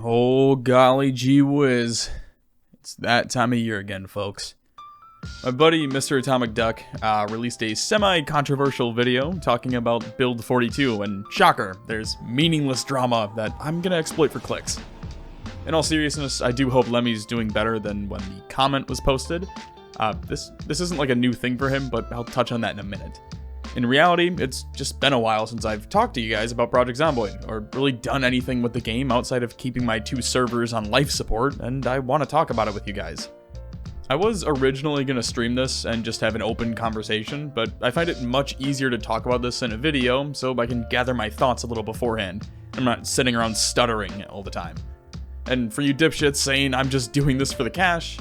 Oh golly gee whiz. It's that time of year again, folks. My buddy Mr. Atomic Duck released a semi-controversial video talking about Build 42, and shocker, there's meaningless drama that I'm gonna exploit for clicks. In all seriousness, I do hope Lemmy's doing better than when the comment was posted. This isn't like a new thing for him, but I'll touch on that in a minute. In reality, it's just been a while since I've talked to you guys about Project Zomboid, or really done anything with the game outside of keeping my 2 servers on life support, and I want to talk about it with you guys. I was originally going to stream this and just have an open conversation, but I find it much easier to talk about this in a video so I can gather my thoughts a little beforehand. I'm not sitting around stuttering all the time. And for you dipshits saying I'm just doing this for the cash,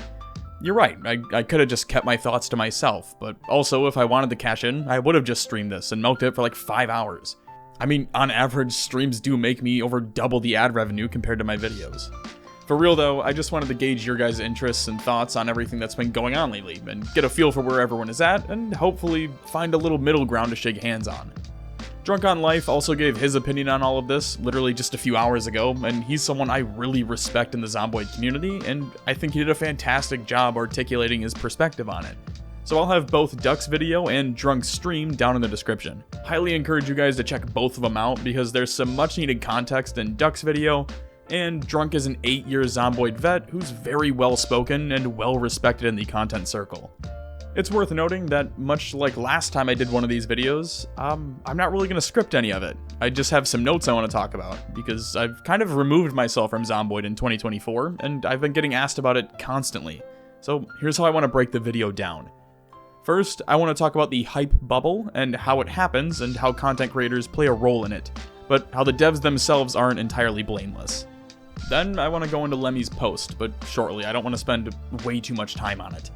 you're right, I could have just kept my thoughts to myself, but also if I wanted to cash in, I would have just streamed this and milked it for like 5 hours. I mean, on average, streams do make me over double the ad revenue compared to my videos. For real though, I just wanted to gauge your guys' interests and thoughts on everything that's been going on lately, and get a feel for where everyone is at, and hopefully find a little middle ground to shake hands on. Drunk on Life also gave his opinion on all of this, literally just a few hours ago, and he's someone I really respect in the Zomboid community, and I think he did a fantastic job articulating his perspective on it. So I'll have both Duck's video and Drunk's stream down in the description. Highly encourage you guys to check both of them out, because there's some much needed context in Duck's video, and Drunk is an 8-year Zomboid vet who's very well spoken and well respected in the content circle. It's worth noting that, much like last time I did one of these videos, I'm not really going to script any of it. I just have some notes I want to talk about, because I've kind of removed myself from Zomboid in 2024, and I've been getting asked about it constantly. So here's how I want to break the video down. First, I want to talk about the hype bubble, and how it happens, and how content creators play a role in it, but how the devs themselves aren't entirely blameless. Then I want to go into Lemmy's post, but shortly, I don't want to spend way too much time on it.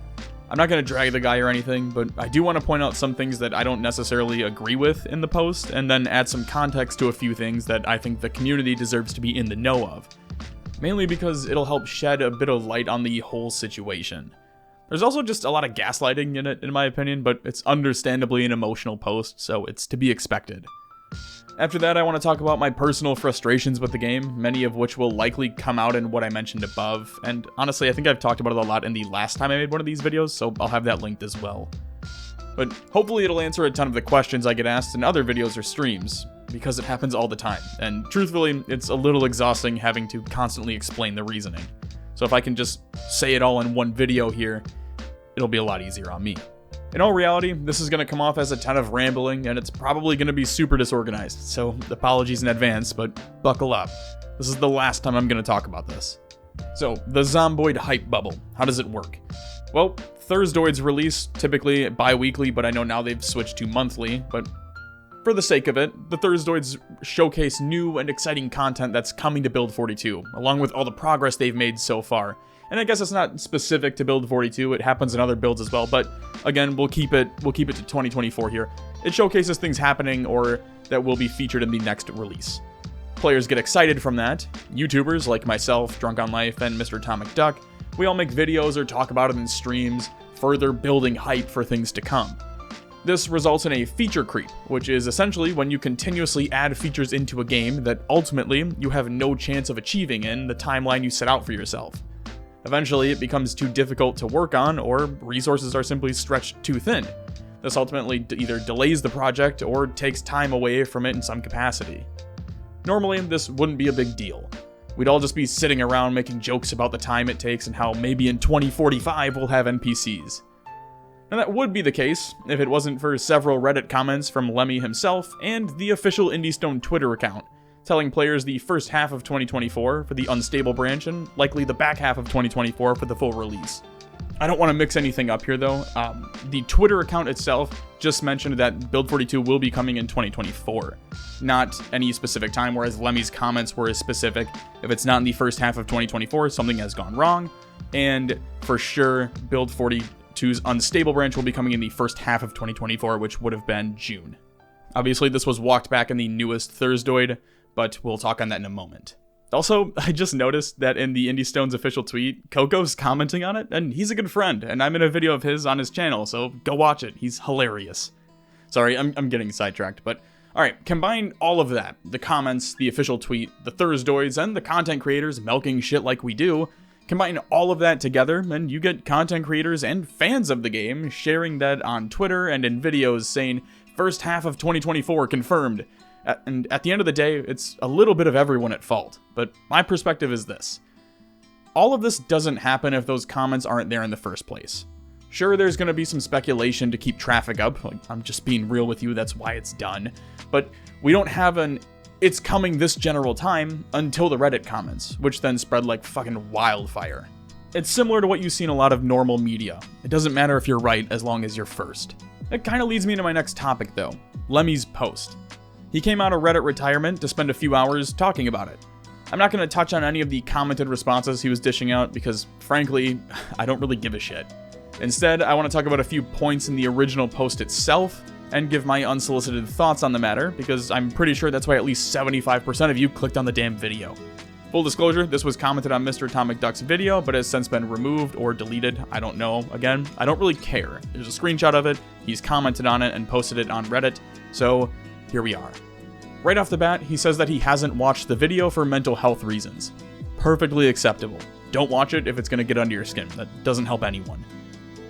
I'm not going to drag the guy or anything, but I do want to point out some things that I don't necessarily agree with in the post, and then add some context to a few things that I think the community deserves to be in the know of. Mainly because it'll help shed a bit of light on the whole situation. There's also just a lot of gaslighting in it, in my opinion, but it's understandably an emotional post, so it's to be expected. After that, I want to talk about my personal frustrations with the game, many of which will likely come out in what I mentioned above, and honestly, I think I've talked about it a lot in the last time I made one of these videos, so I'll have that linked as well. But hopefully it'll answer a ton of the questions I get asked in other videos or streams, because it happens all the time, and truthfully, it's a little exhausting having to constantly explain the reasoning. So if I can just say it all in one video here, it'll be a lot easier on me. In all reality, this is going to come off as a ton of rambling, and it's probably going to be super disorganized, so apologies in advance, but buckle up. This is the last time I'm going to talk about this. So, the Zomboid hype bubble. How does it work? Well, Thursdoids release typically bi-weekly, but I know now they've switched to monthly, but for the sake of it, the Thursdoids showcase new and exciting content that's coming to Build 42, along with all the progress they've made so far. And I guess it's not specific to Build 42, it happens in other builds as well, but again, we'll keep it to 2024 here. It showcases things happening or that will be featured in the next release. Players get excited from that. YouTubers like myself, Drunk on Life, and Mr. Atomic Duck, we all make videos or talk about it in streams, further building hype for things to come. This results in a feature creep, which is essentially when you continuously add features into a game that ultimately you have no chance of achieving in the timeline you set out for yourself. Eventually, it becomes too difficult to work on, or resources are simply stretched too thin. This ultimately either delays the project or takes time away from it in some capacity. Normally, this wouldn't be a big deal. We'd all just be sitting around making jokes about the time it takes and how maybe in 2045 we'll have NPCs. And that would be the case if it wasn't for several Reddit comments from Lemmy himself and the official IndieStone Twitter account, telling players the first half of 2024 for the unstable branch and likely the back half of 2024 for the full release. I don't want to mix anything up here though. The Twitter account itself just mentioned that Build 42 will be coming in 2024, not any specific time, whereas Lemmy's comments were as specific. If it's not in the first half of 2024, something has gone wrong, and for sure Build 42's unstable branch will be coming in the first half of 2024, which would have been June. Obviously, this was walked back in the newest Thursdoid, but we'll talk on that in a moment. Also, I just noticed that in the IndieStone's official tweet, Coco's commenting on it, and he's a good friend, and I'm in a video of his on his channel, so go watch it. He's hilarious. Sorry, I'm getting sidetracked, but Alright, combine all of that, the comments, the official tweet, the Thursdoids, and the content creators milking shit like we do, combine all of that together, and you get content creators and fans of the game sharing that on Twitter and in videos saying, first half of 2024 confirmed. And at the end of the day, it's a little bit of everyone at fault, but my perspective is this. All of this doesn't happen if those comments aren't there in the first place. Sure, there's going to be some speculation to keep traffic up, like, I'm just being real with you, that's why it's done, but we don't have an it's coming this general time until the Reddit comments, which then spread like fucking wildfire. It's similar to what you see in a lot of normal media. It doesn't matter if you're right as long as you're first. It kind of leads me to my next topic though, Lemmy's post. He came out of Reddit retirement to spend a few hours talking about it. I'm not going to touch on any of the commented responses he was dishing out because, frankly, I don't really give a shit. Instead, I want to talk about a few points in the original post itself and give my unsolicited thoughts on the matter because I'm pretty sure that's why at least 75% of you clicked on the damn video. Full disclosure, this was commented on Mr. Atomic Duck's video, but has since been removed or deleted. I don't know. Again, I don't really care. There's a screenshot of it, he's commented on it and posted it on Reddit, so here we are. Right off the bat, he says that he hasn't watched the video for mental health reasons. Perfectly acceptable. Don't watch it if it's going to get under your skin. That doesn't help anyone.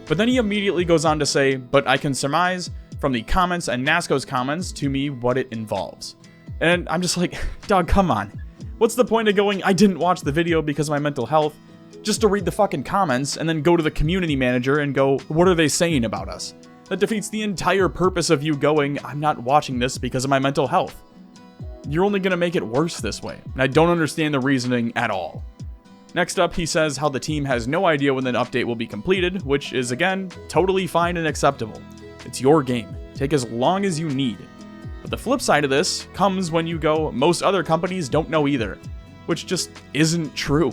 But then he immediately goes on to say, but I can surmise from the comments and Nasco's comments to me what it involves. And I'm just like, dog, come on. What's the point of going, I didn't watch the video because of my mental health, just to read the fucking comments and then go to the community manager and go, what are they saying about us? That defeats the entire purpose of you going, I'm not watching this because of my mental health. You're only going to make it worse this way, and I don't understand the reasoning at all. Next up, he says how the team has no idea when the update will be completed, which is, again, totally fine and acceptable. It's your game. Take as long as you need. But the flip side of this comes when you go, most other companies don't know either, which just isn't true.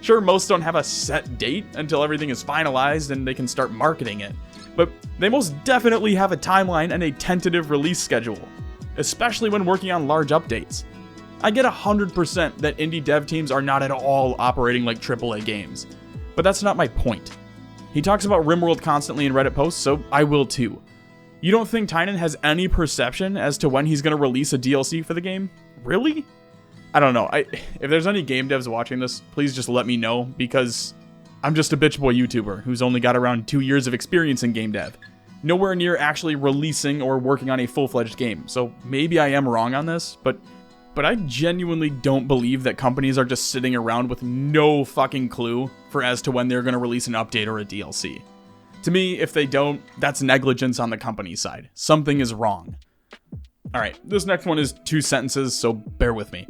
Sure, most don't have a set date until everything is finalized and they can start marketing it, but they most definitely have a timeline and a tentative release schedule, especially when working on large updates. I get 100% that indie dev teams are not at all operating like AAA games, but that's not my point. He talks about RimWorld constantly in Reddit posts, so I will too. You don't think Tynan has any perception as to when he's going to release a DLC for the game? Really? I don't know. If there's any game devs watching this, please just let me know, because I'm just a bitch boy YouTuber who's only got around 2 years of experience in game dev. Nowhere near actually releasing or working on a full-fledged game, so maybe I am wrong on this, but I genuinely don't believe that companies are just sitting around with no fucking clue for as to when they're going to release an update or a DLC. To me, if they don't, that's negligence on the company's side. Something is wrong. Alright, this next one is 2 sentences, so bear with me.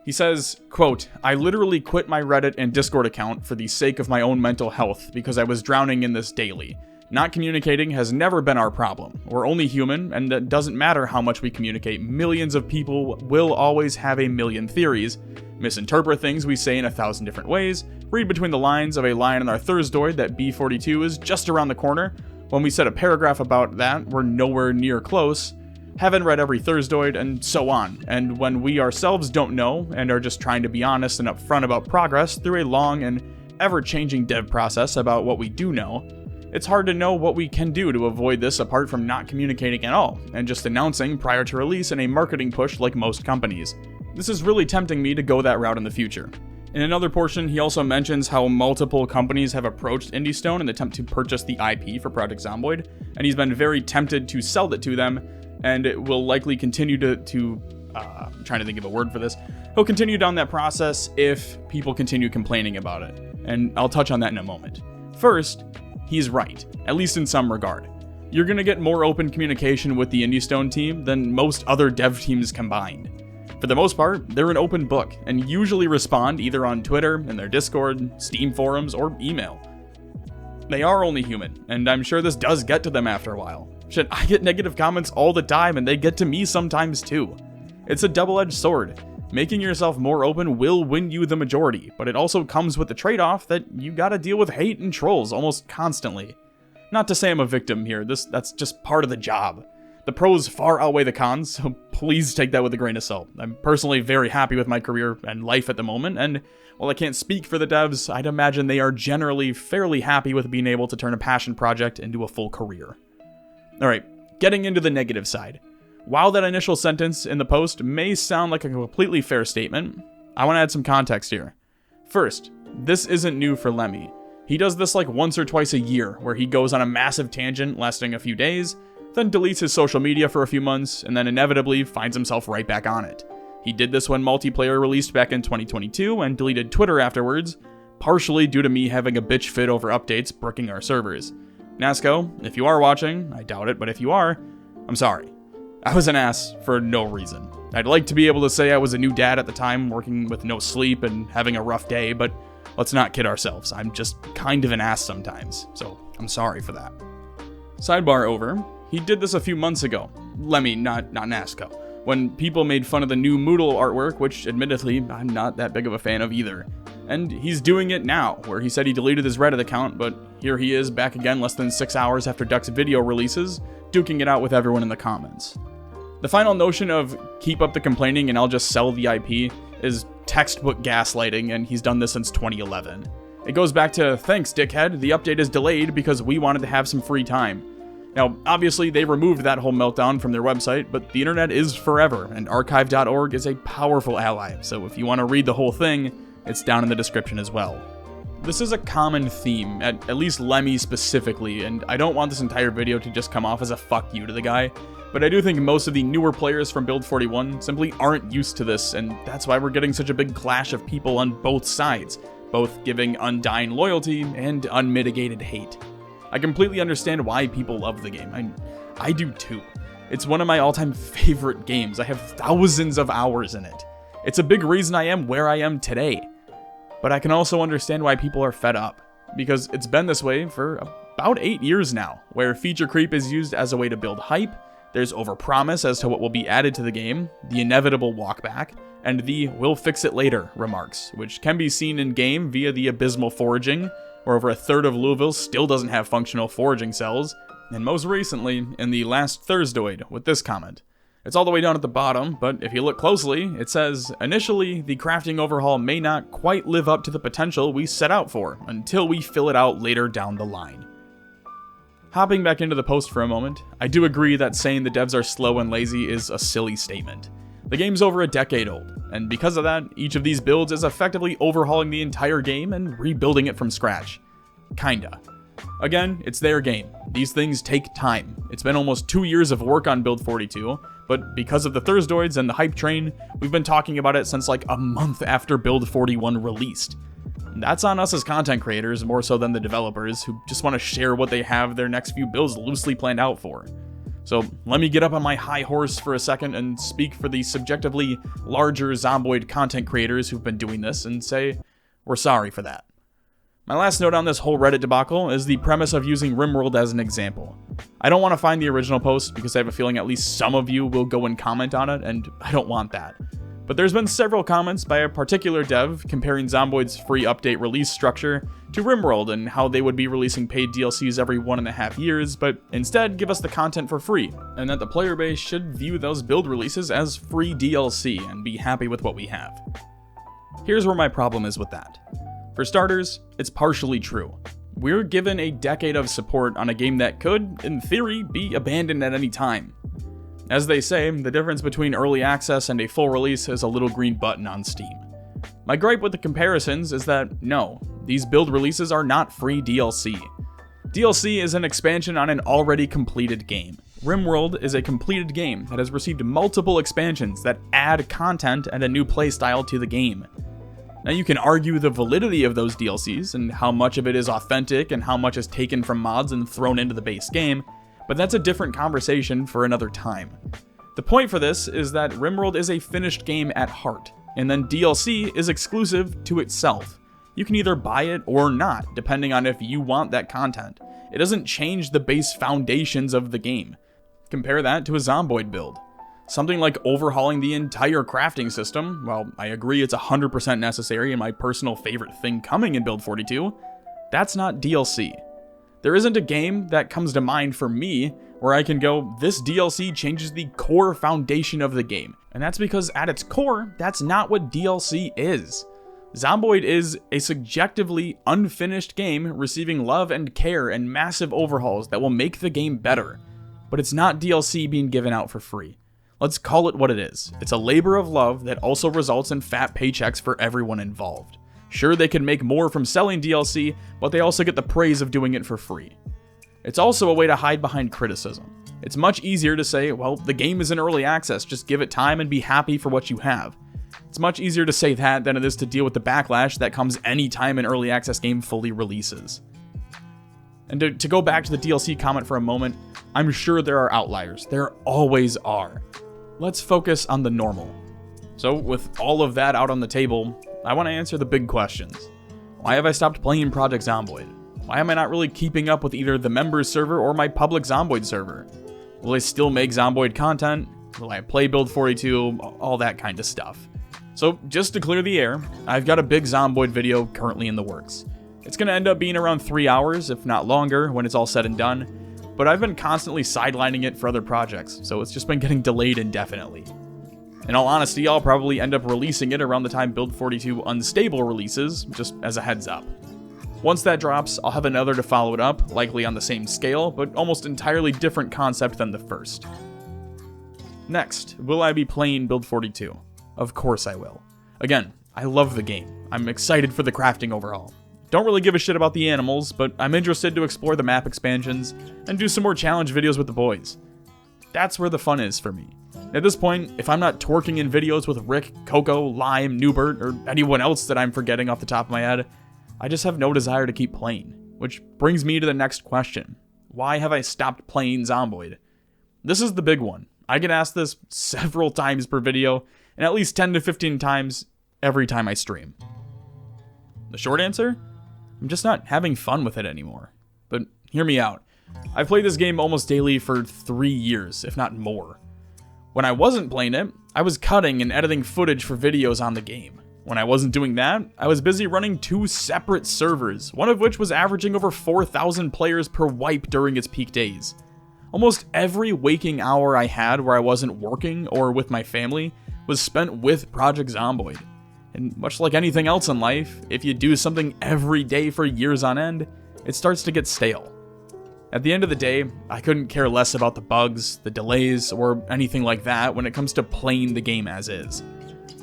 He says, quote, I literally quit my Reddit and Discord account for the sake of my own mental health because I was drowning in this daily. Not communicating has never been our problem. We're only human, and it doesn't matter how much we communicate. Millions of people will always have a million theories, misinterpret things we say in 1,000 different ways, read between the lines of a line in our Thursdoid that B42 is just around the corner. When we said a paragraph about that, we're nowhere near close. Haven't read every Thursdoid, and so on. And when we ourselves don't know, and are just trying to be honest and upfront about progress through a long and ever-changing dev process about what we do know, it's hard to know what we can do to avoid this apart from not communicating at all, and just announcing prior to release in a marketing push like most companies. This is really tempting me to go that route in the future. In another portion, he also mentions how multiple companies have approached IndieStone in the attempt to purchase the IP for Project Zomboid, and he's been very tempted to sell it to them, and it will likely continue to I'm trying to think of a word for this. He'll continue down that process if people continue complaining about it, and I'll touch on that in a moment. First, he's right, at least in some regard. You're going to get more open communication with the IndieStone team than most other dev teams combined. For the most part, they're an open book, and usually respond either on Twitter, in their Discord, Steam forums, or email. They are only human, and I'm sure this does get to them after a while. Shit, I get negative comments all the time, and they get to me sometimes too. It's a double-edged sword. Making yourself more open will win you the majority, but it also comes with the trade-off that you gotta deal with hate and trolls almost constantly. Not to say I'm a victim here, that's just part of the job. The pros far outweigh the cons, so please take that with a grain of salt. I'm personally very happy with my career and life at the moment, and while I can't speak for the devs, I'd imagine they are generally fairly happy with being able to turn a passion project into a full career. Alright, getting into the negative side. While that initial sentence in the post may sound like a completely fair statement, I want to add some context here. First, this isn't new for Lemmy. He does this like once or twice a year, where he goes on a massive tangent lasting a few days, then deletes his social media for a few months, and then inevitably finds himself right back on it. He did this when multiplayer released back in 2022 and deleted Twitter afterwards, partially due to me having a bitch fit over updates bricking our servers. Nasco, if you are watching, I doubt it, but if you are, I'm sorry. I was an ass for no reason. I'd like to be able to say I was a new dad at the time, working with no sleep and having a rough day, but let's not kid ourselves. I'm just kind of an ass sometimes, so I'm sorry for that. Sidebar over. He did this a few months ago. Lemmy, not Nasco. When people made fun of the new Moodle artwork, which admittedly, I'm not that big of a fan of either. And he's doing it now, where he said he deleted his Reddit account, but here he is back again less than 6 hours after Duck's video releases, duking it out with everyone in the comments. The final notion of keep up the complaining and I'll just sell the IP is textbook gaslighting, and he's done this since 2011. It goes back to, thanks dickhead, the update is delayed because we wanted to have some free time. Now, obviously they removed that whole meltdown from their website, but the internet is forever, and archive.org is a powerful ally, so if you want to read the whole thing, it's down in the description as well. This is a common theme, at least Lemmy specifically, and I don't want this entire video to just come off as a fuck you to the guy, but I do think most of the newer players from Build 41 simply aren't used to this, and that's why we're getting such a big clash of people on both sides, both giving undying loyalty and unmitigated hate. I completely understand why people love the game. I do too. It's one of my all-time favorite games. I have thousands of hours in it. It's a big reason I am where I am today. But I can also understand why people are fed up, because it's been this way for about 8 years now, where feature creep is used as a way to build hype, there's overpromise as to what will be added to the game, the inevitable walkback, and the we'll fix it later remarks, which can be seen in-game via the abysmal foraging, where over a third of Louisville still doesn't have functional foraging cells, and most recently in the last Thursdoid with this comment. It's all the way down at the bottom, but if you look closely, it says, initially, the crafting overhaul may not quite live up to the potential we set out for, until we fill it out later down the line. Hopping back into the post for a moment, I do agree that saying the devs are slow and lazy is a silly statement. The game's over a decade old, and because of that, each of these builds is effectively overhauling the entire game and rebuilding it from scratch. Kinda. Again, it's their game. These things take time. It's been almost 2 years of work on Build 42, but because of the Thursdoids and the hype train, we've been talking about it since like a month after Build 41 released. That's on us as content creators more so than the developers, who just want to share what they have their next few builds loosely planned out for. So let me get up on my high horse for a second and speak for the subjectively larger Zomboid content creators who've been doing this and say, we're sorry for that. My last note on this whole Reddit debacle is the premise of using RimWorld as an example. I don't want to find the original post because I have a feeling at least some of you will go and comment on it, and I don't want that. But there's been several comments by a particular dev comparing Zomboid's free update release structure to RimWorld and how they would be releasing paid DLCs every 1.5 years, but instead give us the content for free, and that the player base should view those build releases as free DLC and be happy with what we have. Here's where my problem is with that. For starters, it's partially true. We're given a decade of support on a game that could, in theory, be abandoned at any time. As they say, the difference between early access and a full release is a little green button on Steam. My gripe with the comparisons is that, no, these build releases are not free DLC. DLC is an expansion on an already completed game. RimWorld is a completed game that has received multiple expansions that add content and a new playstyle to the game. Now you can argue the validity of those DLCs and how much of it is authentic and how much is taken from mods and thrown into the base game, but that's a different conversation for another time. The point for this is that RimWorld is a finished game at heart, and then DLC is exclusive to itself. You can either buy it or not, depending on if you want that content. It doesn't change the base foundations of the game. Compare that to a Zomboid build. Something like overhauling the entire crafting system, while I agree it's 100% necessary and my personal favorite thing coming in Build 42, that's not DLC. There isn't a game that comes to mind for me where I can go, this DLC changes the core foundation of the game. And that's because at its core, that's not what DLC is. Zomboid is a subjectively unfinished game receiving love and care and massive overhauls that will make the game better. But it's not DLC being given out for free. Let's call it what it is. It's a labor of love that also results in fat paychecks for everyone involved. Sure, they can make more from selling DLC, but they also get the praise of doing it for free. It's also a way to hide behind criticism. It's much easier to say, well, the game is in early access, just give it time and be happy for what you have. It's much easier to say that than it is to deal with the backlash that comes anytime an early access game fully releases. And to go back to the DLC comment for a moment, I'm sure there are outliers. There always are. Let's focus on the normal. So with all of that out on the table, I want to answer the big questions. Why have I stopped playing Project Zomboid? Why am I not really keeping up with either the members server or my public Zomboid server? Will I still make Zomboid content? Will I play Build 42? All that kind of stuff. So just to clear the air, I've got a big Zomboid video currently in the works. It's going to end up being around 3 hours, if not longer, when it's all said and done, but I've been constantly sidelining it for other projects, so it's just been getting delayed indefinitely. In all honesty, I'll probably end up releasing it around the time Build 42 Unstable releases, just as a heads up. Once that drops, I'll have another to follow it up, likely on the same scale, but almost entirely different concept than the first. Next, will I be playing Build 42? Of course I will. Again, I love the game. I'm excited for the crafting overhaul. Don't really give a shit about the animals, but I'm interested to explore the map expansions and do some more challenge videos with the boys. That's where the fun is for me. At this point, if I'm not twerking in videos with Rick, Coco, Lime, Newbert, or anyone else that I'm forgetting off the top of my head, I just have no desire to keep playing. Which brings me to the next question. Why have I stopped playing Zomboid? This is the big one. I get asked this several times per video, and at least 10 to 15 times every time I stream. The short answer? I'm just not having fun with it anymore. But hear me out. I've played this game almost daily for 3 years, if not more. When I wasn't playing it, I was cutting and editing footage for videos on the game. When I wasn't doing that, I was busy running 2 separate servers, one of which was averaging over 4,000 players per wipe during its peak days. Almost every waking hour I had where I wasn't working or with my family was spent with Project Zomboid. And much like anything else in life, if you do something every day for years on end, it starts to get stale. At the end of the day, I couldn't care less about the bugs, the delays, or anything like that when it comes to playing the game as is.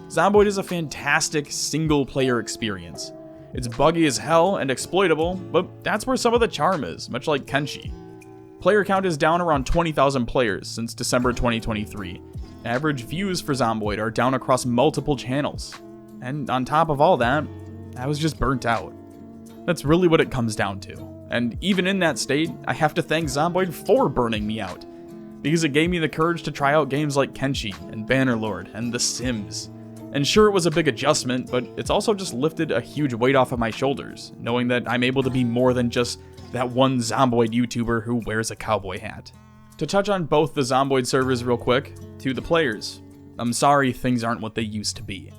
Zomboid is a fantastic single-player experience. It's buggy as hell and exploitable, but that's where some of the charm is, much like Kenshi. Player count is down around 20,000 players since December 2023. Average views for Zomboid are down across multiple channels. And on top of all that, I was just burnt out. That's really what it comes down to. And even in that state, I have to thank Zomboid for burning me out, because it gave me the courage to try out games like Kenshi and Bannerlord and The Sims. And sure, it was a big adjustment, but it's also just lifted a huge weight off of my shoulders, knowing that I'm able to be more than just that one Zomboid YouTuber who wears a cowboy hat. To touch on both the Zomboid servers real quick, to the players, I'm sorry things aren't what they used to be.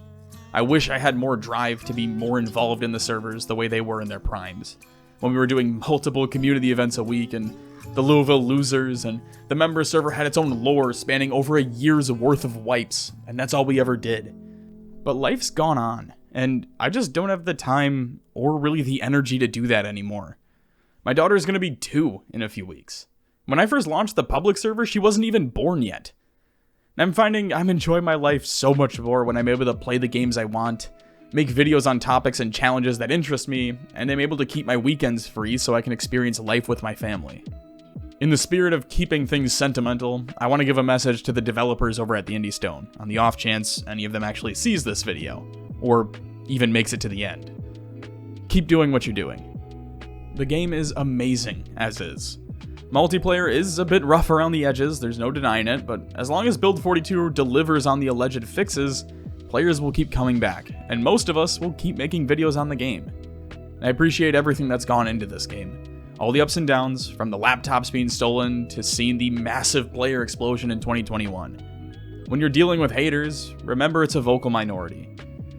I wish I had more drive to be more involved in the servers the way they were in their primes, when we were doing multiple community events a week, and the Louisville Losers, and the member server had its own lore spanning over a year's worth of wipes, and that's all we ever did. But life's gone on, and I just don't have the time or really the energy to do that anymore. My daughter's gonna be 2 in a few weeks. When I first launched the public server, she wasn't even born yet. And I'm finding I'm enjoying my life so much more when I'm able to play the games I want, make videos on topics and challenges that interest me, and I'm able to keep my weekends free so I can experience life with my family. In the spirit of keeping things sentimental, I want to give a message to the developers over at the Indie Stone, on the off chance any of them actually sees this video, or even makes it to the end. Keep doing what you're doing. The game is amazing, as is. Multiplayer is a bit rough around the edges, there's no denying it, but as long as Build 42 delivers on the alleged fixes, players will keep coming back, and most of us will keep making videos on the game. I appreciate everything that's gone into this game. All the ups and downs, from the laptops being stolen to seeing the massive player explosion in 2021. When you're dealing with haters, remember it's a vocal minority.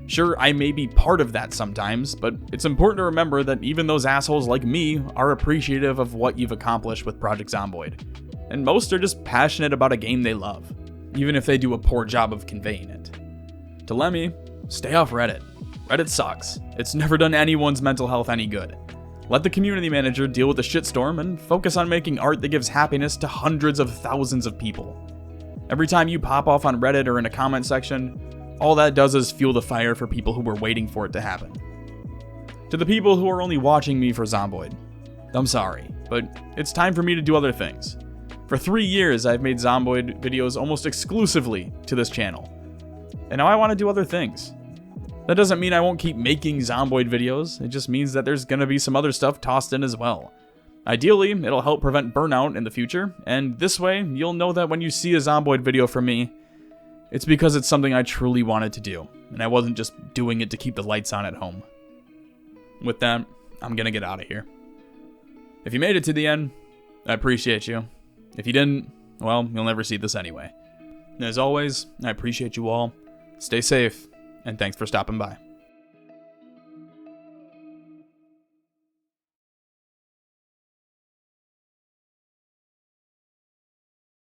Sure, I may be part of that sometimes, but it's important to remember that even those assholes like me are appreciative of what you've accomplished with Project Zomboid. And most are just passionate about a game they love, even if they do a poor job of conveying it. To Lemmy, stay off Reddit. Reddit sucks. It's never done anyone's mental health any good. Let the community manager deal with the shitstorm and focus on making art that gives happiness to hundreds of thousands of people. Every time you pop off on Reddit or in a comment section, all that does is fuel the fire for people who were waiting for it to happen. To the people who are only watching me for Zomboid, I'm sorry, but it's time for me to do other things. For 3 years, I've made Zomboid videos almost exclusively to this channel, and now I want to do other things. That doesn't mean I won't keep making Zomboid videos, it just means that there's gonna be some other stuff tossed in as well. Ideally, it'll help prevent burnout in the future, and this way, you'll know that when you see a Zomboid video from me, it's because it's something I truly wanted to do, and I wasn't just doing it to keep the lights on at home. With that, I'm gonna get out of here. If you made it to the end, I appreciate you. If you didn't, well, you'll never see this anyway. And as always, I appreciate you all. Stay safe, and thanks for stopping by.